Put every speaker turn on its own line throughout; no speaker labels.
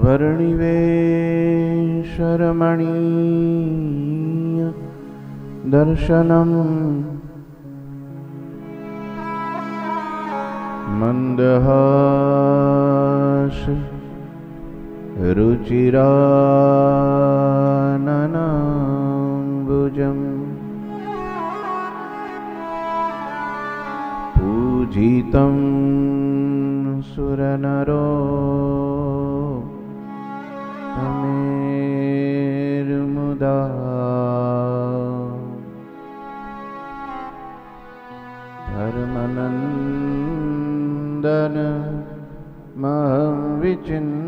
वर्णिवेशरमणीय दर्शनम् मन्दहास रुचिराननाम्बुजम् पूजितं सुरनरो तमेर्मुदा धर्मनन्दन महं विचिन्तये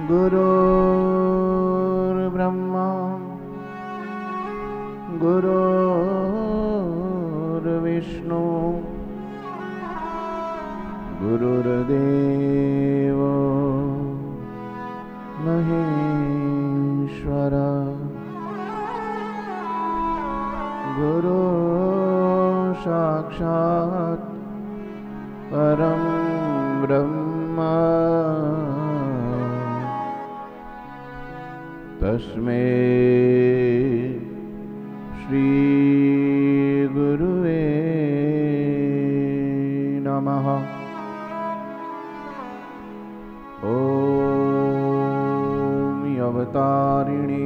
गुरुर्ब्रह्मा गुरुर्विष्णु गुरुर्देवो महेश्वर गुरु साक्षात् परं ब्रह्म तस्मै श्री गुरुवे नमः। ओम अवतारिणे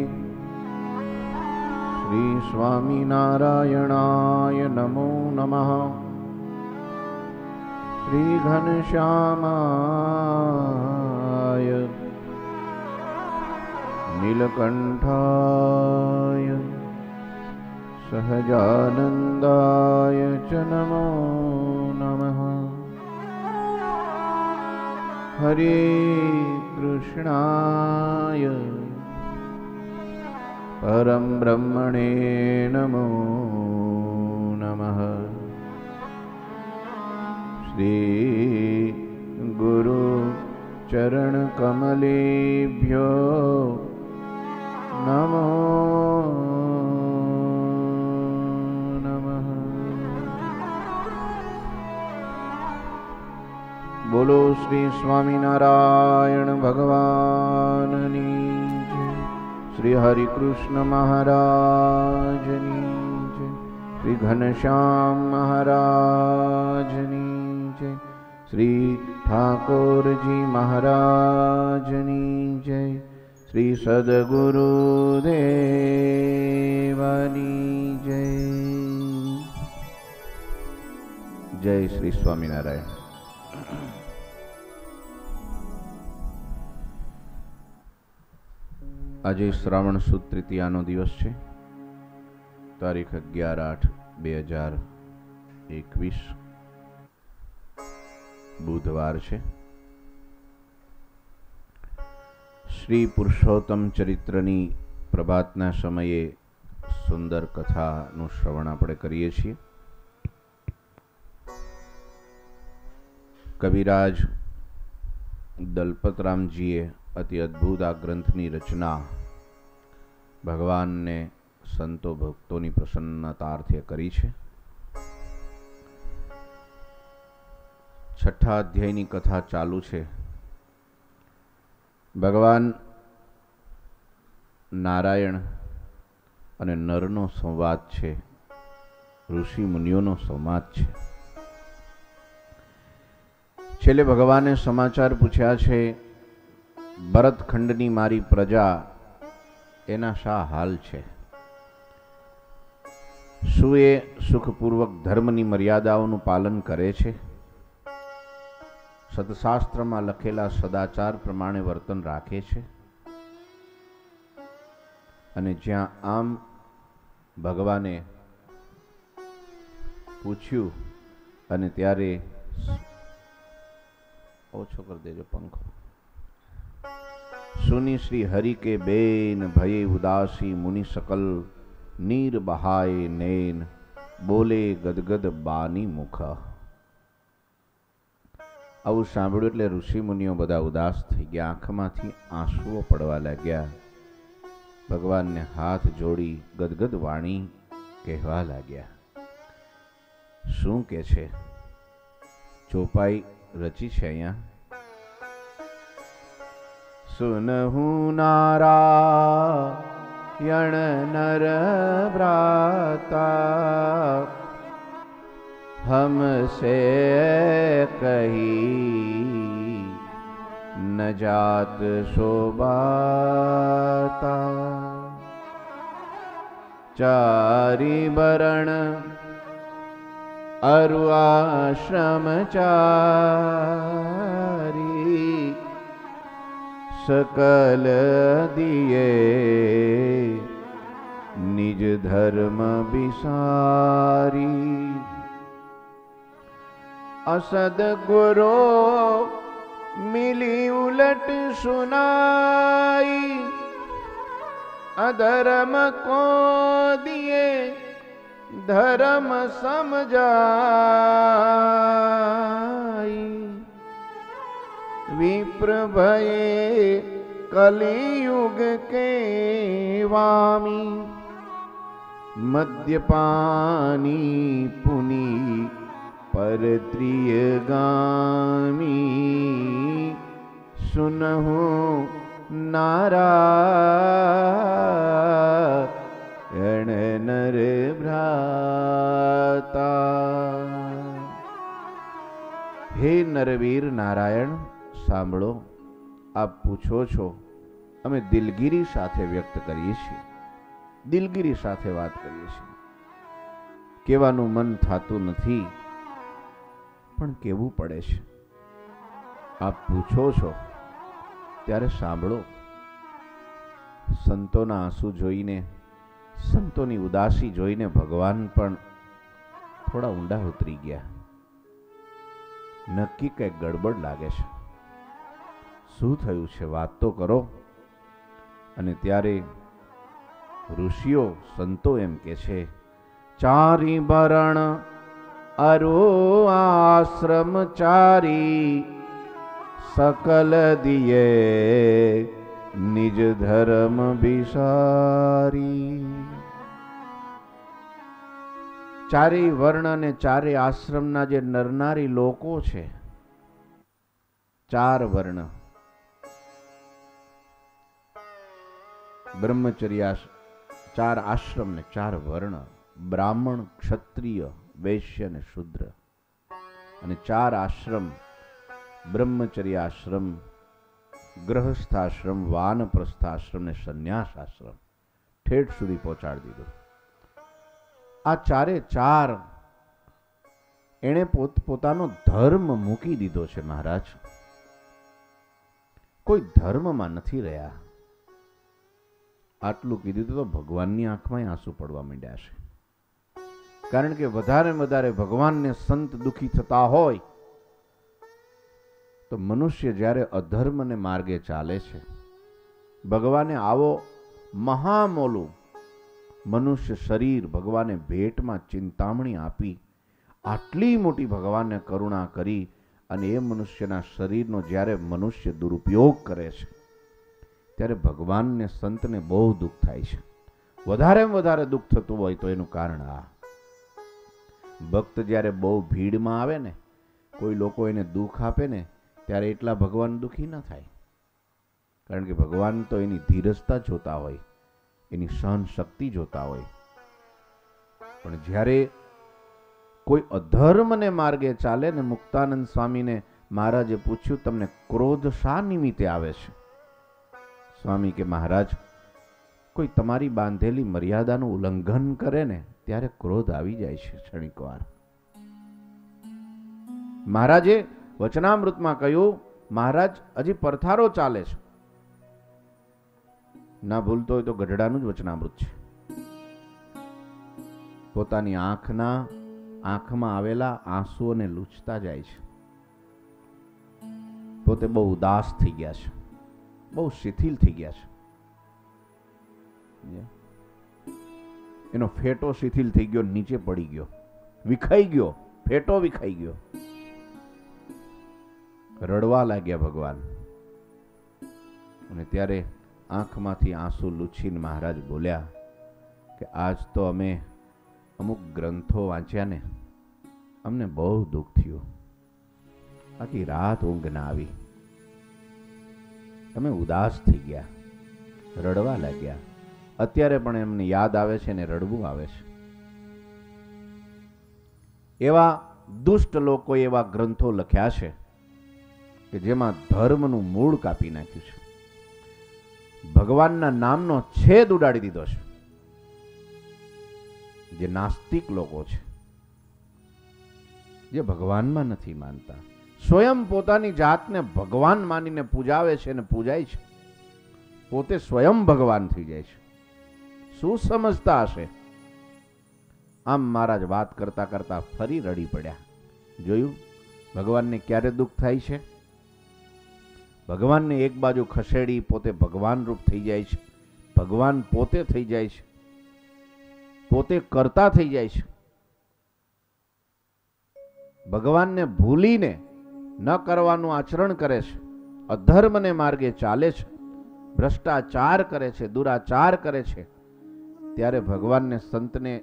श्री स्वामीनारायणाय नमो नमः। श्री घनश्यामाय नीलकंठाय सहजानंदाय च नमो नमः। हरे कृष्णाय परम ब्रह्मणे नमो नमः। श्री गुरु चरण कमलेभ्यो नमो नमः। बोलो श्री स्वामीनारायण भगवाननी जय। श्री हरि कृष्ण महाराजनी जय। श्री घनश्याम महाराजनी जय। श्री ठाकुर जी महाराजनी जय। श्री सद्गुरुदेवनी जय। जय श्री स्वामीनारायण। आज श्रावण सुद तृतीयानो दिवस है। तारीख 11/8/2021 बुधवार है। श्री पुरुषोत्तम चरित्रनी प्रभातना समये सुंदर कथानु श्रवण આપણે કરીએ છીએ। कविराज दलपतरामजीए अति अद्भुत आ ग्रंथनी रचना भगवान ने संतो भक्तों प्रसन्नतार्थे करी है। छठा अध्यायनी कथा चालू है। भगवान नारायण अने नरनो संवाद है, ऋषि मुनिओनो संवाद है। छेल्ले भगवाने समाचार पूछ्या छे, भरतखंडनी मारी प्रजा एना शा हाल छे? शुं ए सुखपूर्वक धर्मनी मर्यादाओनुं पालन करे छे? सतशास्त्र में लखेला सदाचार प्रमाणे वर्तन राखे छे? अने ज्यां आम भगवाने पूछ्यु अने त्यारे ओछो कर देजो पंखो। सुनी श्री हरि के बेन भये उदासी मुनि सकल नीर बहाए नैन बोले गदगद बानी मुख। આવું સાંભળ્યું એટલે ઋષિ મુનિઓ બધા ઉદાસ થઈ ગયા, આંખમાંથી આંસુઓ પડવા લાગ્યા। ભગવાનને હાથ જોડી ગદગદ વાણી કહેવા લાગ્યા, શું કે છે? ચોપાઈ રચી છે અહીંયા. સુનહું નારાયણ નર ભ્રાતા हमसे कही न जात शोभाता चारि वरण अरु आश्रम चारी सकल दिए निज धर्म विसारी असद गुरु मिली उलट सुनाई अधर्म को दिए धर्म समझाई विप्र भये कलियुग के वामी मद्यपानी पुनी परत्रियगामी सुनहु नारायण नर भ्राता. હે નરવીર નારાયણ, સાંભળો. આપ પૂછો છો, અમે દિલગીરી સાથે વ્યક્ત કરીએ છીએ, દિલગીરી સાથે વાત કરીએ છીએ. કહેવાનું મન થતું નથી પણ કેવું પડે છે. આપ પૂછો છો ત્યારે સાંભળો. સંતોના આંસુ જોઈને, સંતોની ઉદાસી જોઈને ભગવાન પણ થોડા ઊંડા ઉતરી ગયા. નક્કી કંઈક ગડબડ લાગે છે. શું થયું છે? વાત તો કરો. અને ત્યારે ઋષિઓ સંતો એમ કે છે, ચારી વરણ અરો આશ્રમ ચારી सकल दिए निज धर्म विसारी. ચારે વર્ણ અને ચારે આશ્રમના જે નરનારી લોકો છે, ચાર વર્ણ બ્રહ્મચર્ય, ચાર આશ્રમ ને ચાર વર્ણ, બ્રાહ્મણ, ક્ષત્રિય, વૈશ્ય અને શૂદ્ર, અને ચાર આશ્રમ બ્રહ્મચર્ય આશ્રમ, ગ્રહસ્થાશ્રમ, વાનપ્રસ્થાશ્રમ ને સંન્યાસ આશ્રમ ઠેઠ સુધી પહોંચાડી દીધું. આ ચારે ચાર એણે પોતાનો ધર્મ મૂકી દીધો છે મહારાજ. કોઈ ધર્મમાં નથી રહ્યા. આટલું કીધું તો ભગવાનની આંખમાં આંસુ પડવા માંડ્યા છે. કારણ કે વધારે વધારે ભગવાનને સંત દુઃખી થતા હોય તો મનુષ્ય જ્યારે અધર્મને માર્ગે ચાલે છે, ભગવાને આવો મહામોલું મનુષ્ય શરીર ભગવાને ભેટમાં ચિંતામણી આપી, આટલી મોટી ભગવાનને કરુણા કરી, અને એ મનુષ્યના શરીરનો જ્યારે મનુષ્ય દુરુપયોગ કરે છે ત્યારે ભગવાનને સંતને બહુ દુઃખ થાય છે. વધારેમાં વધારે દુઃખ થતું હોય તો એનું કારણ આ. ભક્ત જ્યારે બહુ ભીડમાં આવે ને, કોઈ લોકો એને દુઃખ આપે ને, ત્યારે એટલા ભગવાન દુઃખી ન થાય. કારણ કે ભગવાન તો એની ધીરજતા જોતા હોય, એની સહન શક્તિ જોતા હોય. પણ જ્યારે કોઈ અધર્મને માર્ગે ચાલે ને, મુક્તાનંદ સ્વામીને મહારાજે પૂછ્યું, તમને ક્રોધ શા નિમિત્તે આવે છે? સ્વામી કે મહારાજ, કોઈ તમારી બાંધેલી મર્યાદાનું ઉલ્લંઘન કરે ને ત્યારે ક્રોધ આવી જાય છે ક્ષણિક વાર. મહારાજે વચનામૃતમાં કહ્યું, મહારાજ હજી પરથારો ચાલે છે. ના ભૂલતો હોય તો ગઢડાનું જ વચનામૃત છે. પોતાની આંખમાં આવેલા આંસુઓને લૂછતા જાય છે. પોતે બહુ ઉદાસ થઈ ગયા છે, બહુ શિથિલ થઈ ગયા છે. એનો ફેટો શિથિલ થઈ ગયો, નીચે પડી ગયો, વિખાઈ ગયો, ફેટો વિખાઈ ગયો. રડવા લાગ્યા ભગવાન. અને ત્યારે આંખમાંથી આંસુ લૂછીને મહારાજ બોલ્યા કે આજ તો અમે અમુક ગ્રંથો વાંચ્યા ને, અમને બહુ દુઃખ થયું, આખી રાત ઊંઘ ના આવી, અમે ઉદાસ થઈ ગયા, રડવા લાગ્યા. અત્યારે પણ એમને યાદ આવે છે ને રડવું આવે છે. એવા દુષ્ટ લોકોએ એવા ગ્રંથો લખ્યા છે કે જેમાં ધર્મનું મૂળ કાપી નાખ્યું છે, ભગવાનના નામનો છેદ ઉડાડી દીધો છે. જે નાસ્તિક લોકો છે, જે ભગવાનમાં નથી માનતા, સ્વયં પોતાની જાતને ભગવાન માનીને પૂજાવે છે અને પૂજાય છે, પોતે સ્વયં ભગવાન થઈ જાય છે. શું સમજતા હશે? આમ મહારાજ વાત કરતા કરતા ફરી રડી પડ્યા. જોયું ભગવાનને ક્યારે દુઃખ થાય છે? ભગવાનને એક બાજુ ખસેડી પોતે ભગવાન રૂપ થઈ જાય છે, ભગવાન પોતે થઈ જાય છે, પોતે કરતા થઈ જાય છે. ભગવાનને ભૂલીને ન કરવાનું આચરણ કરે છે, અધર્મને માર્ગે ચાલે છે, ભ્રષ્ટાચાર કરે છે, દુરાચાર કરે છે, ત્યારે ભગવાનને સંતને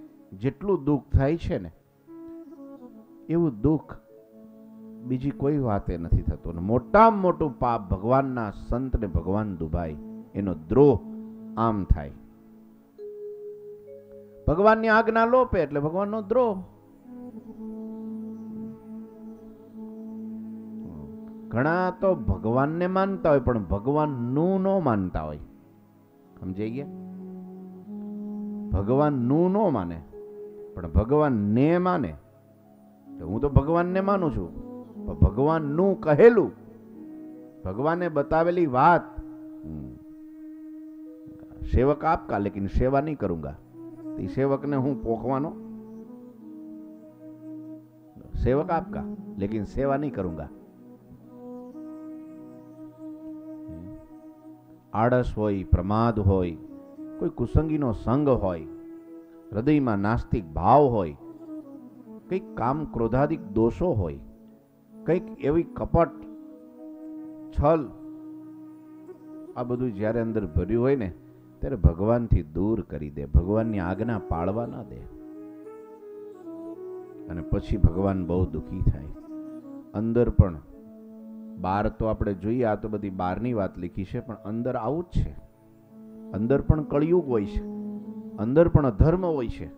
જેટલું દુઃખ થાય છે ને એવું દુઃખ બીજી કોઈ વાતે નથી થતું. મોટામાં મોટું પાપ ભગવાનના સંતને ભગવાન દુભાય, એનો દ્રોહ આમ થાય. ભગવાનની આજ્ઞા લોપે એટલે ભગવાનનો દ્રોહ. ઘણા તો ભગવાનને માનતા હોય પણ ભગવાનનું ન માનતા હોય. સમજાઈ ગયા? ભગવાનનું ન માને પણ ભગવાનને માને. હું તો ભગવાનને માનું છું, પણ ભગવાનનું કહેલું, ભગવાને બતાવેલી વાત, સેવક આપકા લેકિન સેવા નહીં કरूंगा. એ સેવકને હું પોખવાનો? સેવક આપકા લેકિન સેવા નહીં કरूंगा. આળસ હોય, પ્રમાદ હોય, કોઈ કુસંગીનો સંગ હોય, હૃદયમાં નાસ્તિક ભાવ હોય, કંઈક કામ ક્રોધાદિક દોષો હોય, કંઈક એવી કપટ, છલ, આ બધું જ્યારે અંદર ભર્યું હોય ને ત્યારે ભગવાનથી દૂર કરી દે, ભગવાનની આજ્ઞા પાળવા ના દે. અને પછી ભગવાન બહુ દુઃખી થાય. અંદર પણ, બહાર તો આપણે જોઈએ, આ તો બધી બહારની વાત લીખી છે, પણ અંદર આવું જ છે. અંદર પણ કળિયુગ હોય છે, અંદર પણ અધર્મ હોય છે,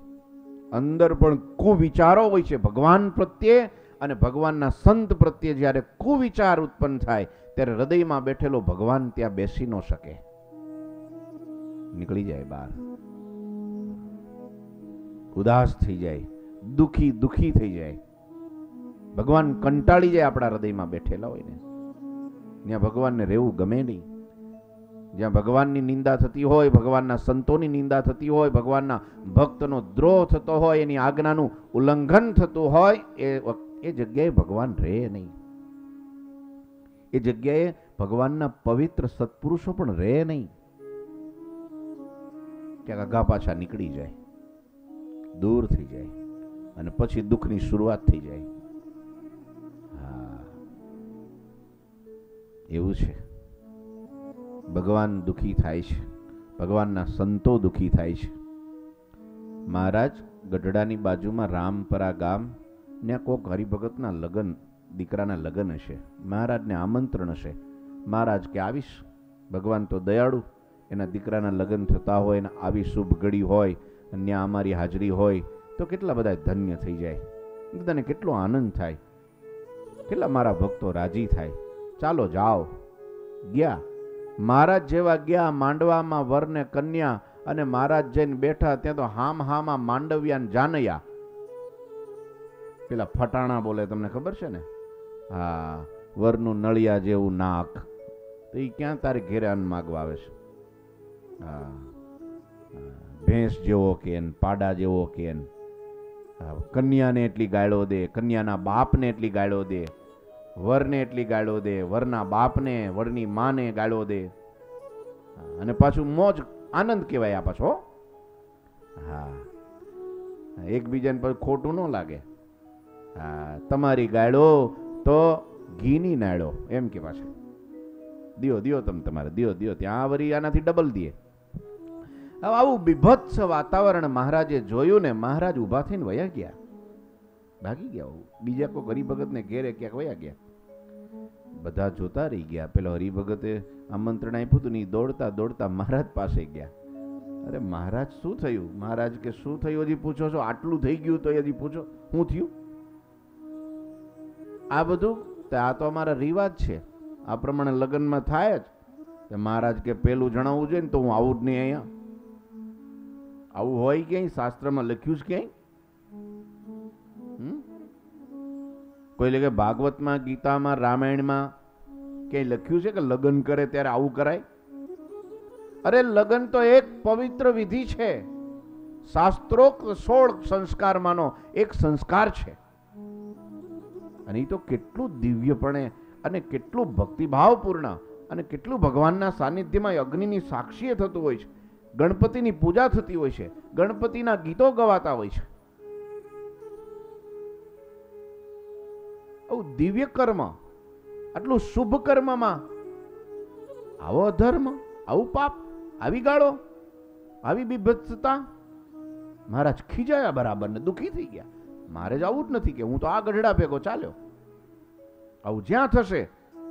અંદર પણ કુવિચારો હોય છે ભગવાન પ્રત્યે. અને ભગવાનના સંત પ્રત્યે જ્યારે કુવિચાર ઉત્પન્ન થાય ત્યારે હૃદયમાં બેઠેલો ભગવાન ત્યાં બેસી ન શકે, નીકળી જાય બહાર, ઉદાસ થઈ જાય, દુખી થઈ જાય. ભગવાન કંટાળી જાય આપણા હૃદયમાં બેઠેલા હોય ને. ત્યાં ભગવાનને રહેવું ગમે નહીં. જ્યાં ભગવાનની નિંદા થતી હોય, ભગવાનના સંતોની નિંદા થતી હોય, ભગવાનના ભક્તનો દ્રોહ થતો હોય, એની આજ્ઞાનું ઉલ્લંઘન થતું હોય, એ જગ્યાએ ભગવાન રહે નહીં. એ જગ્યાએ ભગવાનના પવિત્ર સત્પુરુષો પણ રહે નહીં. ક્યાંક આગા પાછા નીકળી જાય, દૂર થઈ જાય, અને પછી દુઃખની શરૂઆત થઈ જાય. હા, એવું છે. ભગવાન દુઃખી થાય છે, ભગવાનના સંતો દુઃખી થાય છે. મહારાજ ગઢડાની બાજુમાં રામપરા ગામ ને કોક હરિભગતના લગ્ન, દીકરાના લગ્ન હશે. મહારાજને આમંત્રણ હશે. મહારાજ કે આવીશ. ભગવાન તો દયાળુ, એના દીકરાના લગ્ન થતા હોય ને આવી શુભ ઘડી હોય અને ત્યાં અમારી હાજરી હોય તો કેટલા બધા ધન્ય થઈ જાય, બધાને કેટલો આનંદ થાય, કેટલા મારા ભક્તો રાજી થાય. ચાલો જાઓ. ગયા. મહારાજ જેવા ગયા માંડવામાં વરને કન્યા, અને મહારાજ જઈને બેઠા ત્યાં તો હામાં માંડવ્યા જાનયા. પેલા ફટાણા બોલે, તમને ખબર છે ને? હા, વરનું નળિયા જેવું નાક. તો એ ક્યાં તારે ઘેરે અન્ન માગવા આવે છે? હા, ભેંસ જેવો કેન, પાડા જેવો કેન. કન્યાને એટલી ગાળો દે, કન્યાના બાપને એટલી ગાળો દે, વરને એટલી ગાળો દે, વરના બાપને, વરની માને ગાળો દે. અને પાછું મોજ આનંદ કહેવાય આ પાછો. હા, એકબીજાને પછી ખોટું ન લાગે. હા, તમારી ગાળો તો ઘીની નાળો, એમ કે પાછું દિયો તમે તમારે દિયો ત્યાં વરી આનાથી ડબલ દે. હવે આવું બીભત્સ વાતાવરણ મહારાજે જોયું ને મહારાજ ઊભા થઈને વયા ગયા. ભાગી ગયા. બીજા કોઈ હરિભગતને ઘેરે ક્યાંક વયા ગયા. બધા જોતા રહી ગયા. પેલો હરિભગતે આમંત્રણ આપ્યું હતું ને દોડતા દોડતા મહારાજ પાસે ગયા. અરે મહારાજ શું થયું? મહારાજ કે શું થયું હજી પૂછો છો? આટલું થઈ ગયું તો હજી પૂછો શું થયું? આ બધું આ તો અમારા રિવાજ છે, આ પ્રમાણે લગ્નમાં થાય જ. મહારાજ કે પેલું જણાવવું જોઈએ ને તો હું આવું જ નહીં. અહીંયા આવું હોય ક્યાંય? શાસ્ત્રમાં લખ્યું છે ક્યાંય? કોઈ લગે ભાગવતમાં, ગીતામાં, રામાયણમાં ક્યાંય લખ્યું છે કે લગ્ન કરે ત્યારે આવું કરાય? અરે લગ્ન તો એક પવિત્ર વિધિ છે, શાસ્ત્રોક્ત 16 સંસ્કારમાંનો એક સંસ્કાર છે. અને એ તો કેટલું દિવ્યપણે અને કેટલું ભક્તિભાવપૂર્ણ અને કેટલું ભગવાનના સાનિધ્યમાં અગ્નિની સાક્ષીએ થતું હોય છે. ગણપતિની પૂજા થતી હોય છે, ગણપતિના ગીતો ગવાતા હોય છે. આવું દિવ્ય કર્મ, આટલું શુભ કર્મમાં આવો અધર્મ, આવું પાપ, આવી ગાળો, આવી બીભત્સતા. મહારાજ ખીજાયા બરાબર ને દુઃખી થઈ ગયા. મારે જ આવું જ નથી કે હું તો આ ગઢડા ભેગો ચાલ્યો. આવું જ્યાં થશે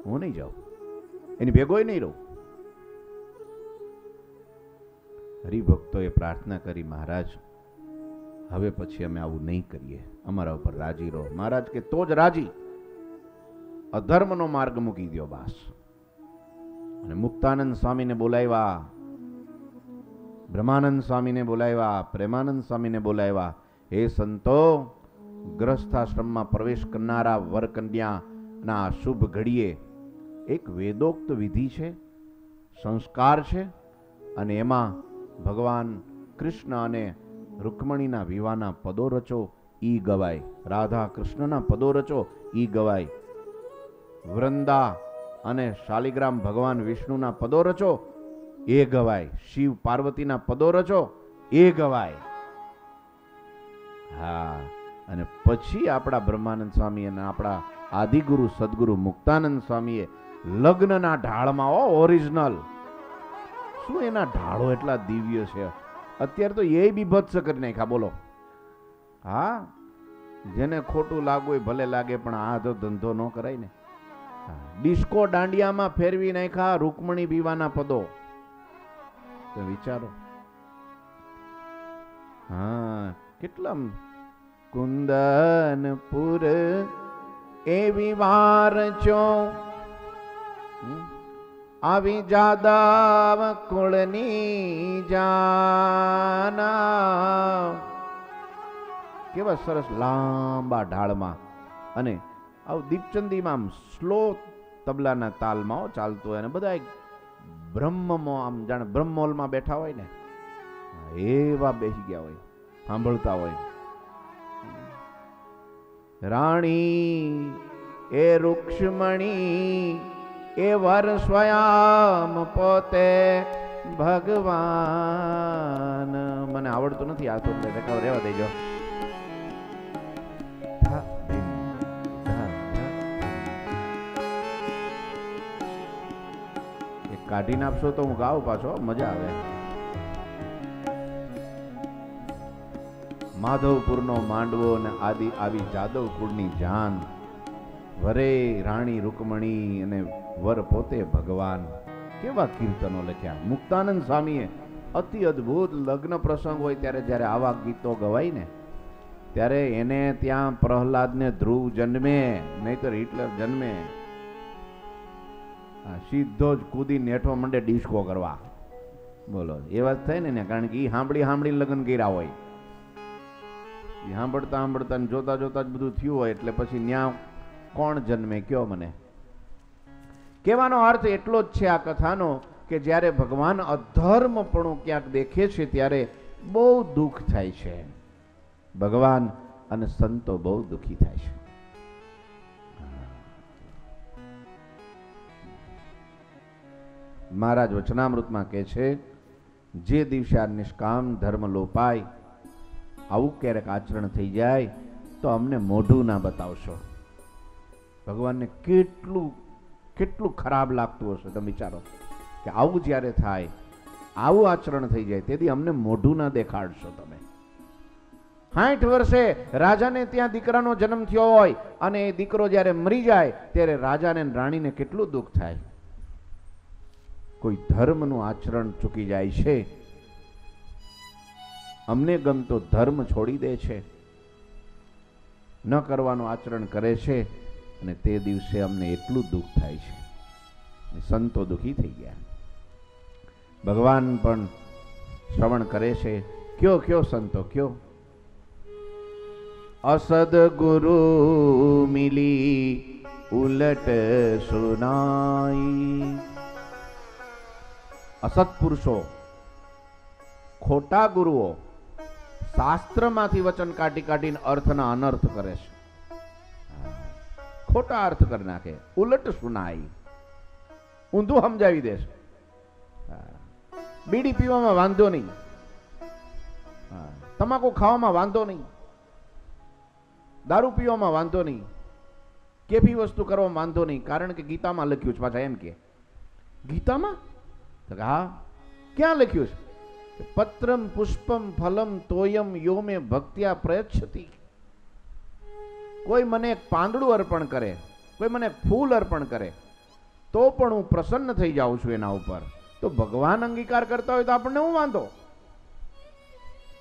હું નહીં જાઉં, એની ભેગોય નહીં રહું. હરિભક્તોએ પ્રાર્થના કરી, મહારાજ હવે પછી અમે આવું નહીં કરીએ, અમારા ઉપર રાજી રહો. મહારાજ કે તો જ રાજી. અધર્મનો માર્ગ મૂકી દો બાસ. અને મુક્તાનંદ સ્વામીને બોલાવ્યા, બ્રહ્માનંદ સ્વામીને બોલાવ્યા, પ્રેમાનંદ સ્વામીને બોલાવ્યા. હે સંતો, ગ્રસ્થાશ્રમમાં પ્રવેશ કરનારા વર કન્યાના શુભ ઘડીએ એક વેદોક્ત વિધિ છે, સંસ્કાર છે. અને એમાં ભગવાન કૃષ્ણ અને રૂકમણીના વિવાહના પદો રચો, ઈ ગવાય. રાધા કૃષ્ણના પદો રચો, ઈ ગવાય. વૃંદા અને શાલિગ્રામ ભગવાન વિષ્ણુના પદો રચો, એ ગવાય. શિવ પાર્વતીના પદો રચો, એ ગવાય. હા, અને પછી આપણા બ્રહ્માનંદ સ્વામી અને આપણા આદિગુરુ સદગુરુ મુક્તાનંદ સ્વામીએ લગ્નના ઢાળમાં ઓરિજિનલ શું એના ઢાળો એટલા દિવ્ય છે. અત્યારે તો એ બીભત્સ કરી નાખ્યા. બોલો, હા, જેને ખોટું લાગવું હોય ભલે લાગે, પણ આ તો ધંધો ન કરાય ને. ડિસ્કો દાંડિયામાં ફેરવી નાખ્યા રૂકમણી વિવાહના પદો. તો વિચારો, હા, કેટલા કુંદનપુર એવી વાર છો, આવી જાદવ કુળની જાના. કેવા સરસ લાંબા ઢાળમાં અને આવું દીપચંદીમાં આમ સ્લો તબલાના તાલમાં ચાલતું હોય, અને બધા બ્રહ્મમાં આમ જાણે બ્રહ્મોલમાં બેઠા હોય ને એવા બેસી ગયા હોય, સાંભળતા હોય. રાણી એ રૂક્ષ્મણી એ વર સ્વયં પોતે ભગવાન. મને આવડતું નથી આ તો રેખાવ રહેવા દેજો. કાઢી નાખશો તો હું ગાઉં પાછો, મજા આવે. માધવપુરનો માંડવો ને આદિ આવી જાદવ કુળની જાન, વરે રાણી રૂકમણી અને વર પોતે ભગવાન. કેવા કીર્તનો લખ્યા મુક્તાનંદ સ્વામીએ. અતિ અદ્ભુત લગ્ન પ્રસંગ હોય ત્યારે જ્યારે આવા ગીતો ગવાય ને, ત્યારે એને ત્યાં પ્રહલાદને ધ્રુવ જન્મે, નહીતર હિટલર જન્મે. સીધો જ કૂદી નેઠો મંડે ડિસ્કો કરવા. બોલો, એ વાત થાય ને, કારણ કે એ સાંભળી લગ્ન કર્યા હોય. એ સાંભળતા સાંભળતા જોતા જોતા જ બધું થયું હોય, એટલે પછી ન્યા કોણ જન્મે કયો મને. કહેવાનો અર્થ એટલો જ છે આ કથાનો કે જ્યારે ભગવાન અધર્મપણું ક્યાંક દેખે છે ત્યારે બહુ દુઃખ થાય છે. ભગવાન અને સંતો બહુ દુઃખી થાય છે. મહારાજ વચનામૃતમાં કહે છે, જે દિવસે આ નિષ્કામ ધર્મ લોપાય, આવું ક્યારેક આચરણ થઈ જાય તો અમને મોઢું ના બતાવશો. ભગવાનને કેટલું કેટલું ખરાબ લાગતું હશે. તમે વિચારો કે આવું જ્યારે થાય, આવું આચરણ થઈ જાય, તેથી અમને મોઢું ના દેખાડશો તમે. 60 વર્ષે રાજાને ત્યાં દીકરાનો જન્મ થયો હોય અને એ દીકરો જ્યારે મરી જાય ત્યારે રાજાને અને રાણીને કેટલું દુઃખ થાય. કોઈ ધર્મનું આચરણ ચૂકી જાય છે. અમને ગમતો ધર્મ છોડી દે છે, ન કરવાનું આચરણ કરે છે અને તે દિવસે અમને એટલું દુઃખ થાય છે. સંતો દુઃખી થઈ ગયા. ભગવાન પણ શ્રવણ કરે છે. કયો કયો સંતો કયો. અસદ ગુરુ મિલી ઉલટ સુનાઈ. અસત પુરુષો, ખોટા ગુરુઓ શાસ્ત્રમાંથી વચન કાઢી કાઢીને અર્થના અનર્થ કરે છે. ખોટા અર્થ કરી નાખે. ઉલટ સુનાઈ, ઊંધું સમજાવી દેશે. બીડી પીવામાં વાંધો નહીં, તમાકુ ખાવામાં વાંધો નહીં, દારૂ પીવામાં વાંધો નહીં, કેફી વસ્તુ કરવામાં વાંધો નહીં, કારણ કે ગીતામાં લખ્યું છે. પાછા એમ કે ગીતામાં? હા, ક્યાં લખ્યું છે? પત્રમ પુષ્પમ ફલમ તોયમ યો મે ભક્ત્યા પ્રયચ્છતિ. કોઈ મને એક પાંદડું અર્પણ કરે, કોઈ મને ફૂલ અર્પણ કરે તો પણ હું પ્રસન્ન થઈ જાઉં છું એના ઉપર. તો ભગવાન અંગીકાર કરતા હોય તો આપણને હું વાંધો?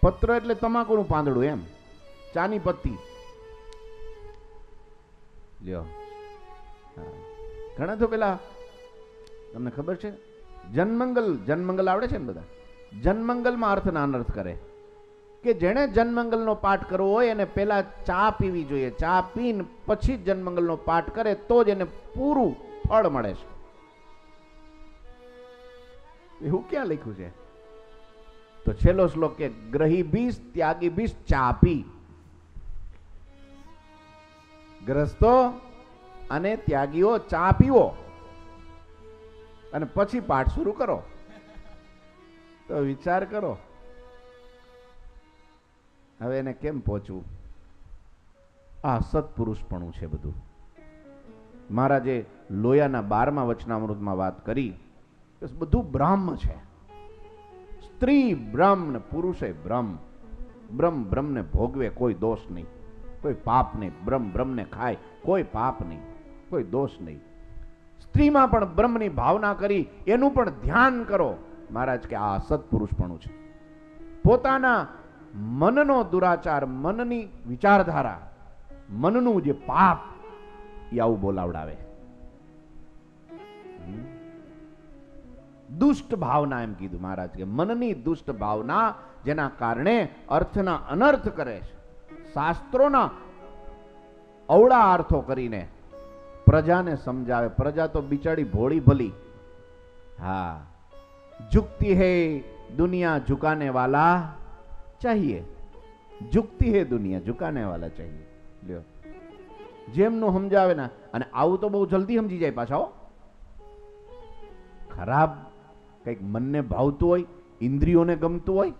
પત્ર એટલે તમાકુનું પાંદડું, એમ ચાની પત્તી લ્યો. ઘણા તો પેલા તમને ખબર છે જનમંગલ આવડે છે ને બધા? જનમંગલમાં અર્થના અનર્થ કરે કે જેણે જનમંગલનો પાઠ કરવો હોય એને પેલા ચા પીવી જોઈએ. ચા પીને પછી જનમંગલનો પાઠ કરે તો જ એને પૂરું ફળ મળે છે. એવું ક્યાં લખ્યું છે? તો છેલ્લો શ્લોક કે ગ્રહી બીસ ત્યાગી બીસ ચા પી. ગ્રસ્તો અને ત્યાગીઓ ચા પીવો અને પછી પાઠ શરૂ કરો. તો વિચાર કરો હવે એને કેમ પહોંચવું? આ સત્પુરુષપણું છે બધું. મહારાજે લોયાના 12મા વચનામૃતમાં વાત કરી, બધું બ્રહ્મ છે. સ્ત્રી બ્રહ્મ ને પુરુષે બ્રહ્મ. બ્રહ્મ બ્રહ્મને ભોગવે કોઈ દોષ નહીં, કોઈ પાપ નહીં. બ્રહ્મ બ્રહ્મને ખાય કોઈ પાપ નહીં, કોઈ દોષ નહીં. સ્ત્રીમાં પણ બ્રહ્મની ભાવના કરી એનું પણ ધ્યાન કરો. મહારાજ કે આ સત્પુરુષપણું છે. પોતાના મનનો દુરાચાર, મનની વિચારધારા, મનનું જે પાપ એ આવું બોલાવડાવે. દુષ્ટ ભાવના એમ કીધું મહારાજ કે મનની દુષ્ટ ભાવના જેના કારણે અર્થના અનર્થ કરે છે. શાસ્ત્રોના અવળા અર્થો કરીને પ્રજાને સમજાવે. પ્રજા તો બિચારી ભોળી ભલી. હા, झुकती है दुनिया झुकाने वाला चाहिए. झुकती है दुनिया झुकाने वाला चाहिए. લ્યો, જેમનું સમજાવે ને. અને આવું તો બહુ જલ્દી સમજી જાય પાછા. ખરાબ કંઈક મનને ભાવતું હોય, ઇન્દ્રિયોને ગમતું હોય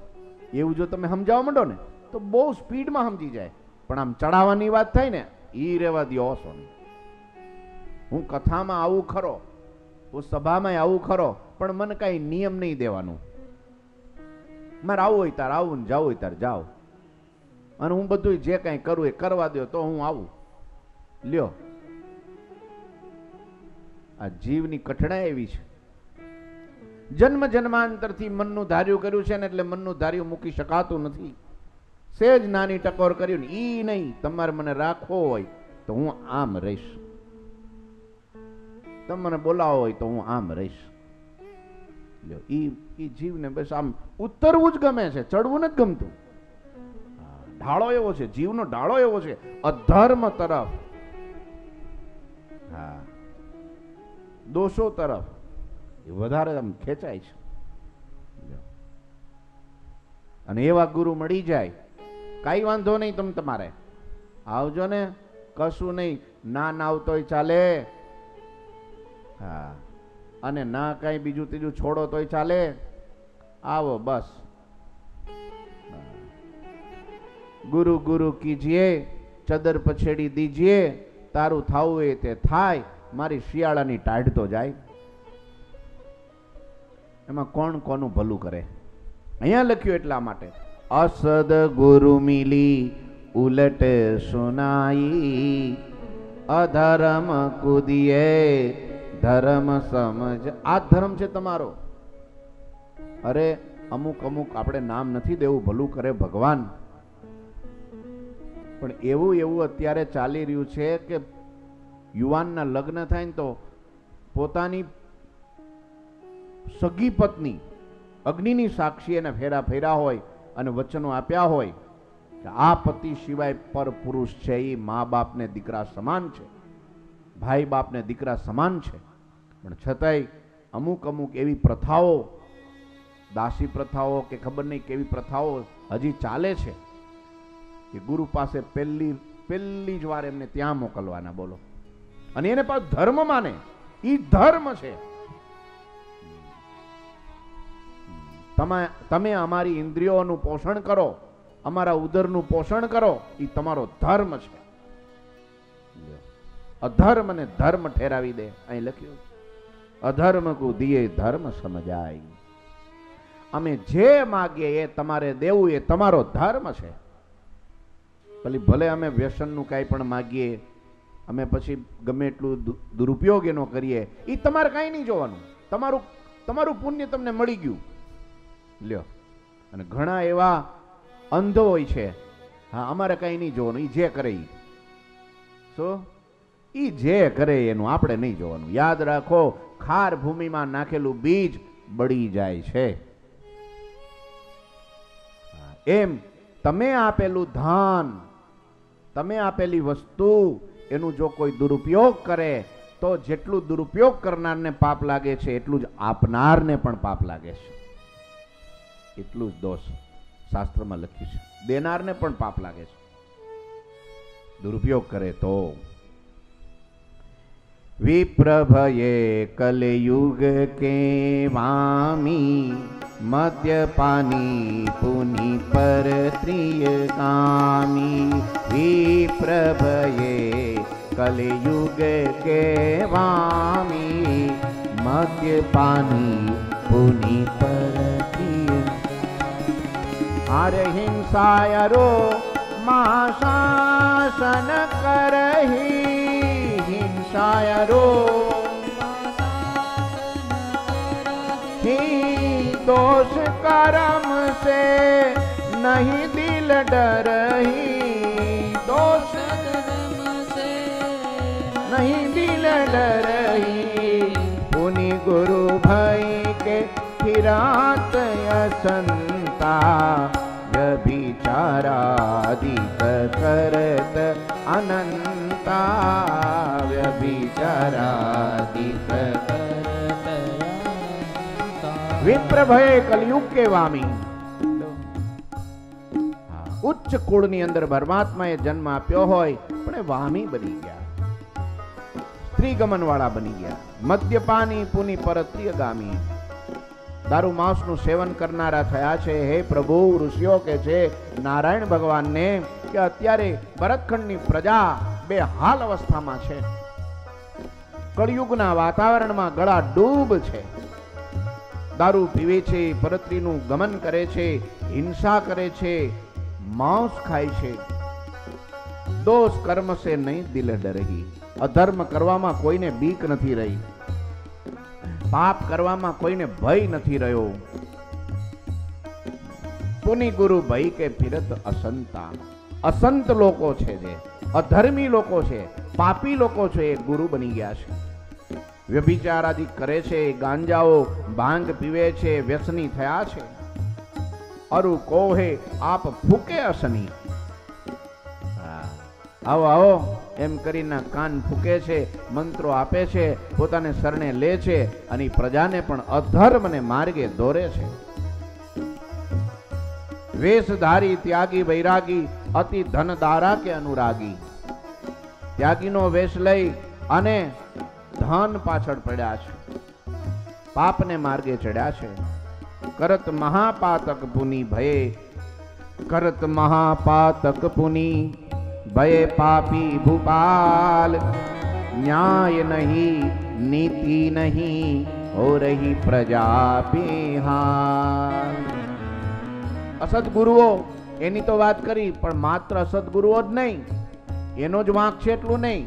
એવું જો તમે સમજાવવા માંડો ને તો બહુ સ્પીડમાં સમજી જાય. પણ આમ ચડાવવાની વાત થાય ને ઈ રેવા દો. હું કથામાં આવું ખરો, હું સભામાં આવું ખરો, પણ મને કઈ નિયમ નહીં દેવાનું. મારે આવું હોય તાર આવું ને જાવું હોય તાર જાઓ, અને હું બધું જે કઈ કરું એ કરવા દો તો હું આવું. લ્યો, આ જીવની કઠણાઈ એવી છે. જન્મ જન્માંતરથી મનનું ધાર્યું કર્યું છે ને એટલે મનનું ધાર્યું મૂકી શકાતું નથી. સેજ નાની ટકોર કર્યું ને ઈ નહીં. તમારે મને રાખવો હોય તો હું આમ રહીશ, તમે મને બોલાવો હોય તો હું આમ રહીશ. ઈ જીવને બસ આમ ઉતરવું જ ગમે છે, ચડવું નથી ગમતું. ઢાળો એવો છે, જીવનો ઢાળો એવો છે અધર્મ તરફ, હા, દોષો તરફ એ વધારે આમ ખેંચાય છે. અને એવા ગુરુ મળી જાય કઈ વાંધો નહીં. તમે તમારે આવજો ને, કશું નહીં. ના આવતોય ચાલે, હા, અને ના કઈ બીજું ત્રીજું છોડો તોય ચાલે. આવો બસ. ગુરુ ગુરુ કીજીએ, ચદર પછેડી દીજીએ, તારું થાવું એ તે થાય, મારી શિયાળાની ટાઢ તો જાય. એમાં કોણ કોનું ભલું કરે? અહીંયા લખ્યું એટલા માટે असद गुरु मिली उलट सुनाई, अधर्म कूदिए धर्म समझ। आ धर्म છે તમારો। અરે અમુક અમુક આપણે નામ નથી દેવું, ભલું કરે ભગવાન, પણ એવું એવું અત્યારે ચાલી રહ્યું છે કે યુવાનના લગ્ન થાય ને તો પોતાની સગી પત્ની અગ્નિની સાક્ષી એને ફેરા ફેરા હોય અને વચનો આપ્યા હોય કે આ પતિ સિવાય પર પુરુષ છે એ મા બાપને દીકરા સમાન છે, ભાઈ બાપને દીકરા સમાન છે, પણ છતાંય અમુક અમુક એવી પ્રથાઓ, દાસી પ્રથાઓ કે ખબર નહીં કેવી પ્રથાઓ હજી ચાલે છે કે ગુરુ પાસે પહેલી જ વાર એમને ત્યાં મોકલવાના, બોલો, અને એને પાછું ધર્મ માને, એ ધર્મ છે। તમે અમારી ઇન્દ્રિયોનું પોષણ કરો, અમારા ઉદરનું પોષણ કરો, એ તમારો ધર્મ છે। અધર્મ ને ધર્મ ઠેરાવી દે, અહીં લખ્યું અધર્મ કો દિયે ધર્મ સમજાય। અમે જે માગીએ એ તમારે દેવું એ તમારો ધર્મ છે। ભલે અમે વ્યસનનું કાંઈ પણ માગીએ, અમે પછી ગમે એટલું દુરુપયોગ એનો કરીએ, એ તમારે કાંઈ નહીં જોવાનું, તમારું પુણ્ય તમને મળી ગયું લ્યો। અને ઘણા એવા અંધો હોય છે, હા અમારે કાંઈ નહીં જોવાનું, એ જે કરે એ જે કરે એનું આપણે નહીં જોવાનું। યાદ રાખો, ખાર ભૂમિમાં નાખેલું બીજ બળી જાય છે। એમ તમે આપેલું ધાન, તમે આપેલી વસ્તુ, એનું જો કોઈ દુરુપયોગ કરે તો જેટલું દુરુપયોગ કરનારને પાપ લાગે છે એટલું જ આપનારને પણ પાપ લાગે છે। એટલું જ દોષ શાસ્ત્રમાં લખ્યું છે, દેનારને પણ પાપ લાગે છે દુરુપયોગ કરે તો। विप्रभये कलयुग के वामी, मद्यपानी पुनि परत्रियगामी। विप्रभये कलयुग के वामी, मद्यपानी पुनि परत्रिय। आर हिंसायरो महाशासन करही, हिंसायरो ही दोष कर्म से नहीं दिल डरही, दोष कर्म से नहीं दिल डरही। पुनि गुरु भाई के फिरात असंता, व्यभिचारादिक करत अनंता, व्यभिचारादिक करत। विप्रभय कलयुग के वामी, ઉચ્ચ કુળની અંદર પરમાત્માએ જન્મ આપ્યો હોય પણ એ વામી બની ગયા, સ્ત્રી ગમન વાળા બની ગયા। મદ્યપાની પુનિ પરત્રિયગામી, દારૂ માંસનું સેવન કરનારા થયા છે। હે પ્રભુ, ઋષિઓ કે છે નારાયણ ભગવાનને કે અત્યારે ભરતખંડની પ્રજા બે હાલ અવસ્થામાં છે, કળિયુગના વાતાવરણમાં ગળા ડૂબ છે, દારૂ પીવે છે, પરત્રીનું ગમન કરે છે, હિંસા કરે છે, માંસ ખાય છે। દોષ કર્મ સે નહીં દિલ ડરહી, અધર્મ કરવામાં કોઈને બીક નથી રહી, પાપ કરવામાં કોઈને ભય નથી રહ્યો। પુનિ ગુરુ ભય કે ફિરત અસંતા, અસંત લોકો છે, જે અધર્મી લોકો છે, પાપી લોકો છે, એ ગુરુ બની ગયા છે। વ્યભિચાર આદિ કરે છે, ગાંજાઓ ભાંગ પીવે છે, વ્યસની થયા છે। અરુ કોહે આપ ફૂકે અસની, આવો આવો એમ કરીને કાન ફૂકે છે, મંત્રો આપે છે, પોતાને શરણે લે છે અને પ્રજાને પણ અધર્મને માર્ગે દોરે છે। વેશધારી ત્યાગી વૈરાગી, અતિ ધનદારા કે અનુરાગી, ત્યાગીનો વેશ લઈ અને ધન પાછળ પડ્યા છે, પાપને માર્ગે ચડ્યા છે। કરત મહાપાતક પુનિ ભયે, કરત મહાપાતક પુનિ ભયે પાપી ભૂપાલ, ન્યાય નહીં નીતિ નહીં હો રહી પ્રજા બેહાલ। અસદગુરુઓ એની તો વાત કરી, પણ માત્ર અસદગુરુઓ જ નહીં, એનો જ વાંક છે એટલું નહીં.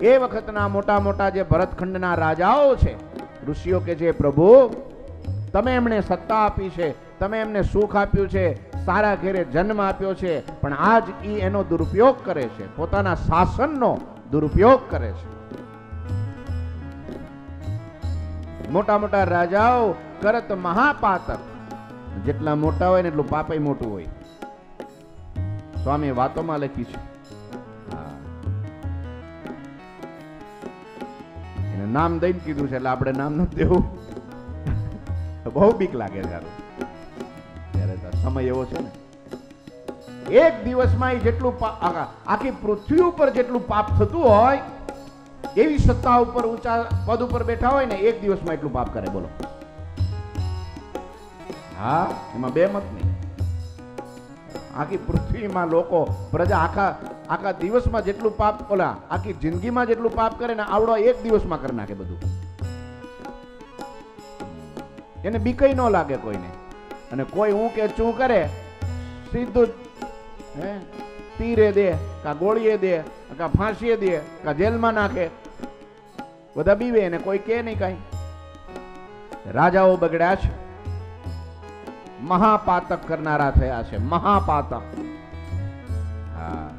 એ વખતના મોટા મોટા જે ભરતખંડના રાજાઓ છે, ઋષિઓ કે છે પ્રભુ તમે એમને સત્તા આપી છે, તમે એમને સુખ આપ્યું છે, સારા ઘેરે જન્મ આપ્યો છે, પણ આજ ઈ એનો દુરુપયોગ કરે છે, પોતાના શાસનનો દુરુપયોગ કરે છે. મોટા મોટા રાજાઓ કરત મહાપાતક, જેટલા મોટા હોય ને એટલું પાપય મોટું હોય. સ્વામી વાતોમાં લખી છે. એને નામ દઈને કીધું છે એટલે આપણે નામ નથી દેવું. બહુ બીક લાગે ત્યારે સમય એવો છે ને. એક દિવસમાં જેટલું આખી પૃથ્વી ઉપર જેટલું પાપ થતું હોય, એવી સત્તા ઉપર ઊંચા પદ ઉપર બેઠા હોય ને, એક દિવસમાં એટલું પાપ કરે. બોલો. હા, એમાં બે મત નહીં. આખી પૃથ્વીમાં લોકો પ્રજા આખા દિવસમાં જેટલું પાપ, ઓલા આખી જિંદગીમાં જેટલું પાપ કરે ને, આવડો એક દિવસમાં કરી નાખે બધું. એને બીકઈ ન લાગે કોઈને. અને કોઈ હું કે ચું કરે, સીધું તીરે દે, કા ગોળીએ દે, કા ફાંસીએ દે, કા જેલમાં નાખે. બધા બીવે ને કોઈ કે નહીં કઈ. રાજાઓ બગડ્યા છે, મહાપાતક કરનારા થયા છે. મહાપાતક. હા,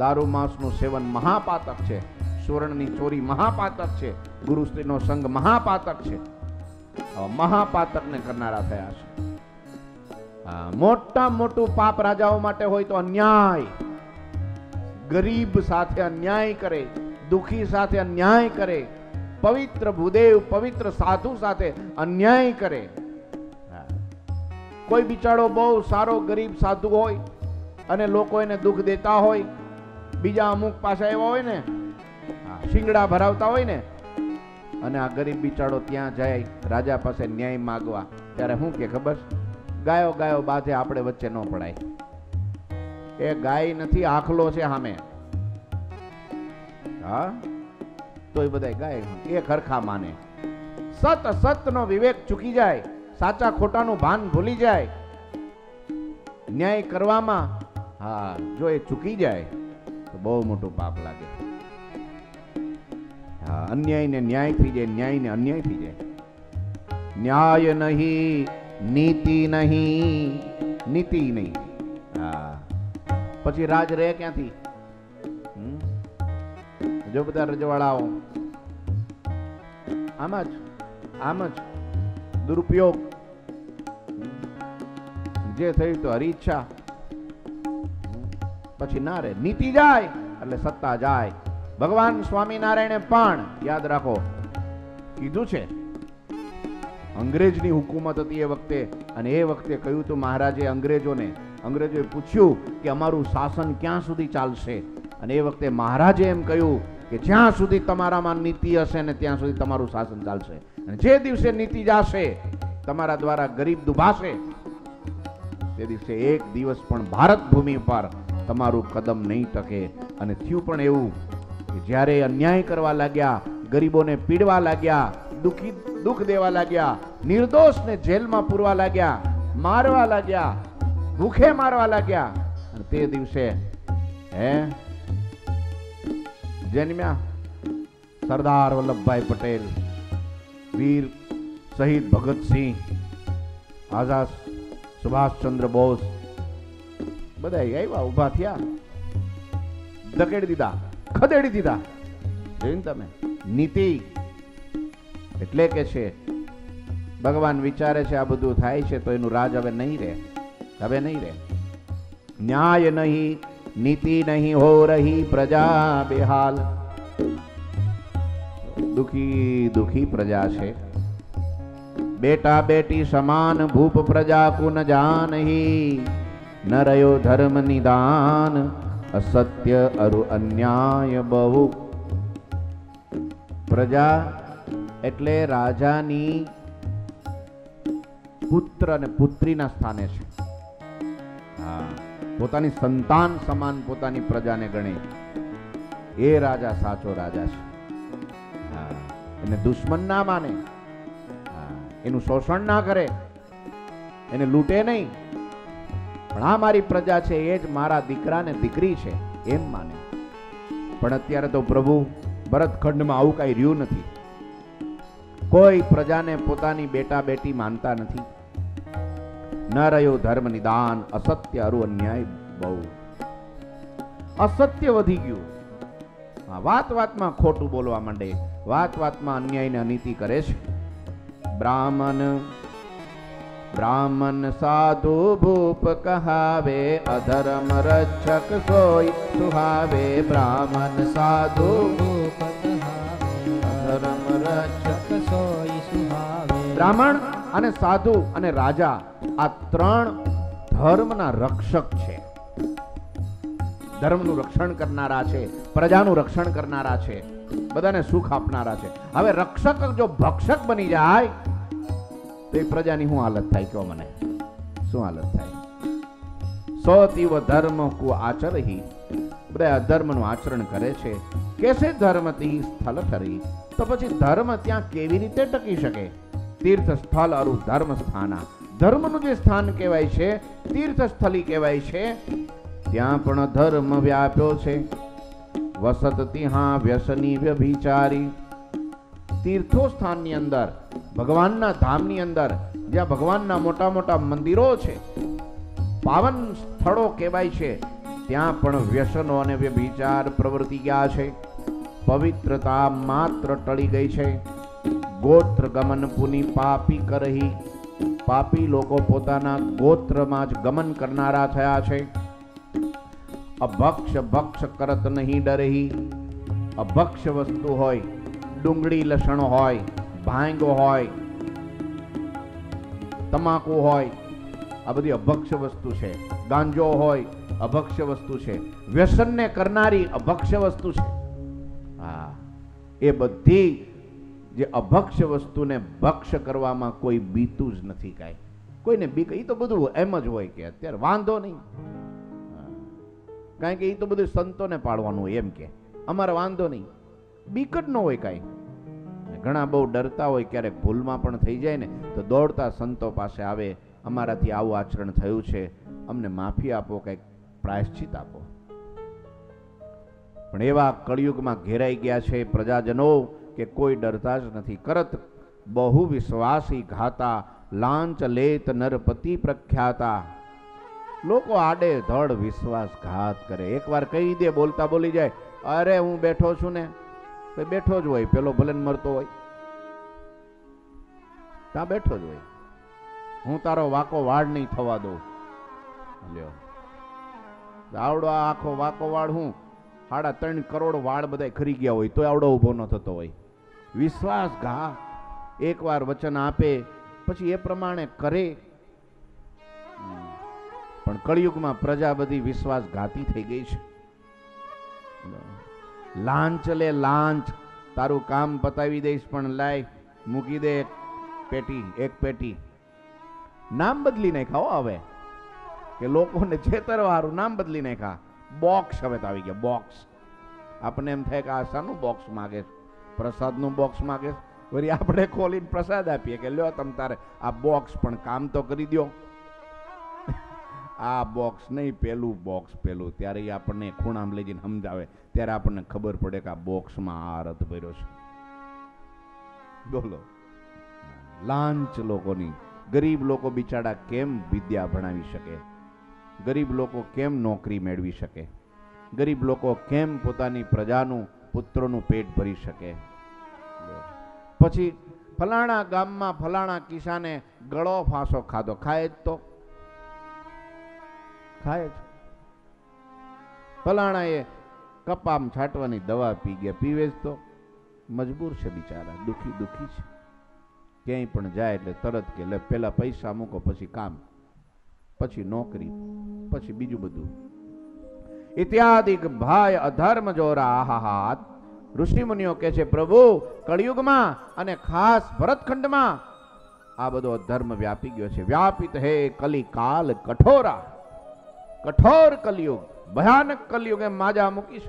દારૂ માંસનું સેવન મહાપાતક છે, સુવર્ણની ચોરી મહાપાતક છે, ગુરુ સ્ત્રીનો સંગ મહાપાતક છે. મહાપાતકને કરનારા થયા છે. મોટા મોટું પાપ રાજાઓ માટે હોય તો અન્યાય, ગરીબ સાથે અન્યાય કરે, દુખી સાથે અન્યાય કરે, પવિત્ર ભૂદેવ પવિત્ર સાધુ સાથે અન્યાય કરે. કોઈ બિચારો બહુ સારો ગરીબ સાધુ હોય અને લોકો એને દુઃખ દેતા હોય, બીજા અમુક પાછા એવા હોય ને શિંગડા ભરાવતા હોય ને, અને આ ગરીબ બિચારો ત્યાં જાય રાજા પાસે ન્યાય માગવા, ત્યારે શું કે ખબર? ગાયો ગાયો બાધે, આપણે વચ્ચે ન પડાય. એ ગાય નથી, આખલો છે સામે. હા, તો એ બધા ગાય એ ખરખા માને. સત નો વિવેક ચૂકી જાય, સાચા ખોટાનું ભાન ભૂલી જાય. ન્યાય કરવામાં હા જો એ ચૂકી જાય તો બહુ મોટું પાપ લાગે. હા, અન્યાય ને ન્યાય થઈ જાય, ન્યાય ને અન્યાય થઈ જાય. ન્યાય નહીં, નીતિ નહીં, નીતિ નહીં. હા, પછી રાજ રહે ક્યાંથી? જો બધા રજવાડાઓ આમ જ દુરુપયોગ, જે થયું તો હરી ઈચ્છા, પછી ના રે. નીતિ જાય એટલે સત્તા જાય. ભગવાન સ્વામિનારાયણે પણ યાદ રાખો કીધું છે, અંગ્રેજની હુકુમત હતી એ વખતે, અને એ વખતે કહ્યું તો મહારાજે અંગ્રેજોએ પૂછ્યું કે અમારું શાસન ક્યાં સુધી ચાલશે, અને એ વખતે મહારાજે એમ કહ્યું કે જ્યાં સુધી તમારામાં નીતિ હશે ને ત્યાં સુધી તમારું શાસન ચાલશે. અને જે દિવસે નીતિ જાશે, તમારા દ્વારા ગરીબ દુભાશે, તે દિવસે એક દિવસ પણ ભારત ભૂમિ પર તમારું કદમ નહીં ટકે. અને થયું પણ એવું કે જ્યારે અન્યાય કરવા લાગ્યા, ગરીબોને પીડવા લાગ્યા, દુઃખ દેવા લાગ્યા, નિર્દોષને જેલમાં પૂરવા લાગ્યા, મારવા લાગ્યા, ભૂખે મારવા લાગ્યા, અને તે દિવસે જન્મ્યા સરદાર વલ્લભભાઈ પટેલ, વીર શહીદ ભગતસિંહ, આઝાદ સુભાષચંદ્ર બોઝ, બધા આવ્યા, ઉભા થયા, ધકેડી દીધા, ખદેડી દીધા. જોયું તમે? નીતિ એટલે કે છે ભગવાન વિચારે છે આ બધું થાય છે તો એનું રાજ હવે નહીં રહે, હવે નહીં રહે. ન્યાય નહીં, નીતિ નહીં, હો રહી પ્રજા બેહાલ. દુખી દુખી પ્રજા છે. બેટા બેટી સમાન ભૂપ પ્રજા કુન જાનહી, ન રહ્યો ધર્મ નિદાન, અસત્ય અરુ અન્યાય બહુ. પ્રજા એટલે રાજાની પુત્ર અને પુત્રીના સ્થાને છે. હા, પોતાની સંતાન સમાન પોતાની પ્રજાને ગણે, એ રાજા સાચો રાજા છે. હા, એને દુશ્મન ના માને, એનું શોષણ ના કરે, એને લૂંટે નહીં, પણ આ મારી પ્રજા છે, એ જ મારા દીકરા ને દીકરી છે એમ માને. પણ અત્યારે તો પ્રભુ ભરતખંડમાં આવું કઈ રહ્યું નથી. કોઈ પ્રજાને પોતાની બેટા બેટી માનતા નથી. ન રહ્યું ધર્મ નિદાન, અસત્ય અરુ અન્યાય બહુ. અસત્ય વધી ગયું. વાત વાતમાં ખોટું બોલવા માંડે, વાત વાતમાં અન્યાય ને અનીતિ કરે છે. બ્રાહ્મણ સાધુ ભૂપ કહાવે, અધર્મ રક્ષક સોય સુહાવે. બ્રાહ્મણ સાધુ ભૂપ કહાવે, અધર્મ રક્ષક સોય સુહાવે. બ્રાહ્મણ અને સાધુ અને રાજા આ ત્રણ ધર્મના રક્ષક છે. ધર્મનું રક્ષણ કરનારા છે, પ્રજાનું રક્ષણ કરનારા છે, બધાને સુખ આપનારા છે. હવે રક્ષક જો ભક્ષક બની જાય તો એ પ્રજાની શું હાલત થાય? કયો મને, શું હાલત થાય? સતીવ ધર્મ કુ આચરહી, બધા અધર્મનું આચરણ કરે છે. કેસે ધર્મથી સ્થળ ઠરી, તો પછી ધર્મ ત્યાં કેવી રીતે ટકી શકે? તીર્થ સ્થળ અરુ ધર્મ સ્થાના, ધર્મનું જે સ્થાન કહેવાય છે, તીર્થ સ્થળી કહેવાય છે, ત્યાં પણ ધર્મ વ્યાપ્યો છે. વસત તિહા વ્યસની વ્યભિચારી, તીર્થો સ્થાનની અંદર, ભગવાનના ધામની અંદર, જ્યાં ભગવાનના મોટા મોટા મંદિરો છે, પાવન સ્થળો કહેવાય છે, ત્યાં પણ વ્યસનો અને વ્યભિચાર પ્રવૃત્તિ ગયા છે. પવિત્રતા માત્ર ટળી ગઈ છે. ગોત્ર ગમન પુની પાપી કરહી, પાપી લોકો પોતાના ગોત્રમાં જ ગમન કરનારા થયા છે. અભક્ષ ભક્ષ કરત નહીં ડરહી, અભક્ષ વસ્તુ હોય, ડુંગળી લસણ હોય, ભાંગો હોય, તમાકુ હોય, આ બધી અભક્ષ વસ્તુ છે. ગાંજો હોય, અભક્ષ વસ્તુ છે. વ્યસનને કરનારી અભક્ષ વસ્તુ છે. હા, એ બધી જે અભક્ષ વસ્તુને ભક્ષ કરવામાં કોઈ બીતું જ નથી. કાંઈ કોઈને બીક, એ તો બધું એમ જ હોય કે અત્યારે વાંધો નહીં, કારણ કે એ તો બધું સંતોને પાડવાનું હોય, એમ કે અમારે વાંધો નહીં, બીક જ ન હોય કાંઈ. ઘણા બહુ ડરતા હોય, ક્યારેક ભૂલમાં પણ થઈ જાય ને તો દોડતા સંતો પાસે આવે, અમારાથી આવું આચરણ થયું છે, અમને માફી આપો, કંઈક પ્રાયશ્ચિત આપો. પણ એવા કળિયુગમાં ઘેરાઈ ગયા છે પ્રજાજનો કે કોઈ ડરતા જ નથી. કરત બહુ વિશ્વાસી ઘાતા, લાંચ લેત નરપતિ પ્રખ્યાતા. લોકો આડે ધડ વિશ્વાસઘાત કરે. એકવાર કહી દે, બોલતા બોલી જાય, અરે હું બેઠો છું ને, તો બેઠો જ હોય. પેલો ભલે મરતો હોય, ત્યાં બેઠો જ હોય. હું તારો વાકો વાળ નહીં થવા દઉં. લ્યો, આવડો આખો વાકો વાળ, હું 3.5 કરોડ વાળ બધા ખરી ગયા હોય તો આવડો ઉભો ન થતો હોય. વિશ્વાસઘાત. એકવાર વચન આપે પછી એ પ્રમાણે કરે. પણ કળિયુગમાં પ્રજા બધી વિશ્વાસઘાતી થઈ ગઈ છે. લાંચ લે લાંચ, તારું કામ પતાવી દઈશ પણ લાય મૂકી દે એક પેટી. નામ બદલી નાખ્યા હવે, કે લોકોને છેતરવાળું નામ બદલી નાખ્યા. બોક્સ હવે તો આવી ગયા, બોક્સ. આપણને એમ થાય કે આ શાનું બોક્સ માગે? પ્રસાદનું બોક્સ માગે. વળી આપણે ખોલીને પ્રસાદ આપીએ કે લ્યો તમ તારે આ બોક્સ, પણ કામ તો કરી દો. આ બોક્સ નહીં, પેલું બોક્સ, પેલું. ત્યારે એ આપણને ખૂણામાં લઈ જઈને સમજાવે, ત્યારે આપણને ખબર પડે કે આ બોક્સમાં આ અર્થ ભર્યો છે. બોલો, લાંચ લોકોની. ગરીબ લોકો બિચારા કેમ વિદ્યા ભણાવી શકે? ગરીબ લોકો કેમ નોકરી મેળવી શકે? ગરીબ લોકો કેમ પોતાની પ્રજાનું, પુત્રોનું પેટ ભરી શકે? પછી ફલાણા ગામમાં ફલાણા કિસાને ગળો ફાંસો ખાધો, ખાય જ તો, ખાય જ. ફલાણા એ કપામ છાંટવાની દવા પી ગયા, પીવે જ તો. મજબૂર છે બિચારા, દુખી દુખી છે. ક્યાંય પણ જાય એટલે તરત કે લે પેલા પૈસા મૂકો, પછી કામ, પછી નોકરી, પછી બીજું બધું. ઇત્યાદિક ભાઈ અધર્મ જોરા. આહાહા. ઋષિ મુનિઓ કહે છે પ્રભુ કળિયુગમાં અને ખાસ ભરતખંડમાં આ બધો અધર્મ વ્યાપી ગયો છે. વ્યાપિત હે કલિકાલ કઠોરા. કઠોર કલયુગ, ભયાનક કલયુગ એમ માજા મૂકીશ.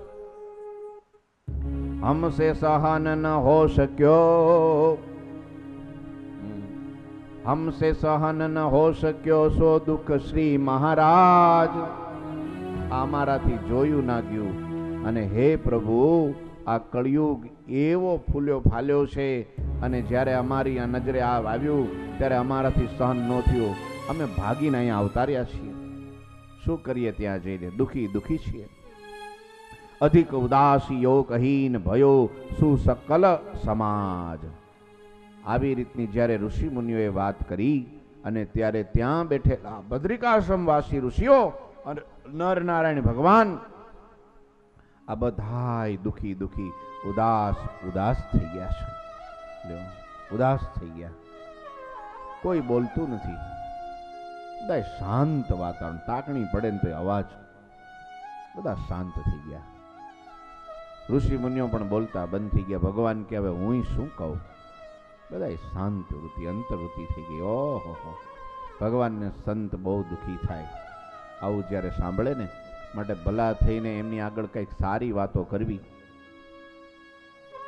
हमसे सहन न हो सक्यो, हमसे सहन न हो सक्यो सो दुख श्री महाराज। અમારાથી જોયું ના ગયું અને હે પ્રભુ આ કળિયુગ એવો ફૂલ્યો ફાલ્યો છે અને જ્યારે અમારી આ નજરે આવ્યું ત્યારે અમારાથી સહન ન થયું, અમે ભાગીને અહીંયા અવતાર્યા છીએ। શું કરીએ ત્યાં જઈને? દુખી દુખી છીએ। અધિક ઉદાસી યોગહીન ભયો સુસકલ સમાજ। આવી રીતની જ્યારે ઋષિ મુનિઓએ વાત કરી અને ત્યારે ત્યાં બેઠેલા બદ્રિકાશ્રમવાસી ઋષિઓ અને નરનારાયણ ભગવાન આ બધાય દુખી દુખી ઉદાસ થઈ ગયા છે। ઉદાસ થઈ ગયા, કોઈ બોલતું નથી, બધા શાંત વાતાવરણ, તાકણી પડે ને તો અવાજ, બધા શાંત થઈ ગયા। ઋષિ મુનિઓ પણ બોલતા બંધ થઈ ગયા। ભગવાન કે હવે હું શું કહું? બધા શાંત વૃત્તિ અંતર્વૃત્તિ થઈ ગઈ। ઓહો, ભગવાનને સંત બહુ દુખી થાય આવું જ્યારે સાંભળે ને, માટે ભલા થઈને એમની આગળ કંઈક સારી વાતો કરવી,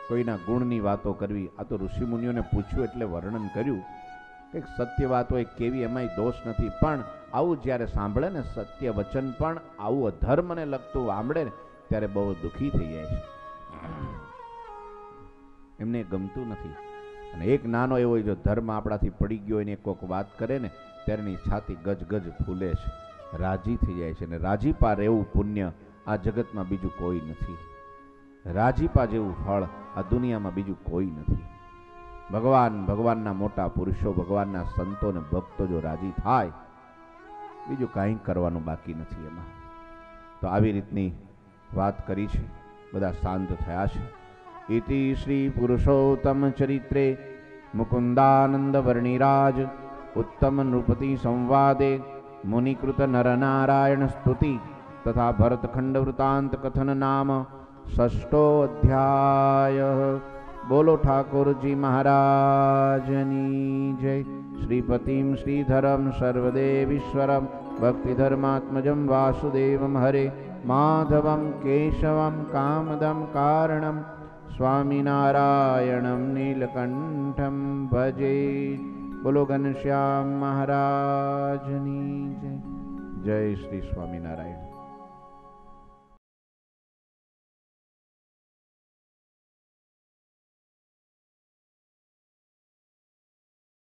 કોઈના ગુણની વાતો કરવી। આ તો ઋષિ મુનિઓને પૂછ્યું એટલે વર્ણન કર્યું, કંઈક સત્ય વાત હોય કેવી, એમાંય દોષ નથી, પણ આવું જ્યારે સાંભળે ને સત્ય વચન પણ આવું અધર્મને લગતું સાંભળે ને ત્યારે બહુ દુઃખી થઈ જાય છે, એમને ગમતું નથી। અને એક નાનો એવો જો ધર્મ આપણાથી પડી ગયો એને કોઈક વાત કરે ને ત્યારે એની છાતી ગજ ગજ ફૂલે છે, રાજી થઈ જાય છે। અને રાજીપા રહેવું પુણ્ય આ જગતમાં બીજું કોઈ નથી। રાજીપા જેવું ફળ આ દુનિયામાં બીજું કોઈ નથી। ભગવાનના મોટા પુરુષો, ભગવાનના સંતો ને ભક્તો જો રાજી થાય, બીજું કાંઈ કરવાનું બાકી નથી એમાં। તો આવી રીતની વાત કરી છે, બધા શાંત થયા છે। ઇતિ શ્રી પુરુષોત્તમ ચરિત્રે મુકુંદાનંદ વર્ણિરાજ ઉત્તમ નૃપતિ સંવાદે મુનિકૃત નરનારાયણ સ્તુતિ તથા ભરતખંડ વૃતાંત કથન નામ ષષ્ઠો અધ્યાય। બોલો ઠાકોરજી મહારાજની જય। શ્રીપતિમ શ્રીધરમ સર્વદેવીશ્વરમ ભક્તિધર્માત્મજમ વાસુદેવમ હરે માધવમ કેશવમ કામદમ કારણમ સ્વામિનારાયણમ નીલકંઠમ ભજે। બોલો ઘનશ્યામ મહારાજની જય। જય શ્રી સ્વામિનારાયણ।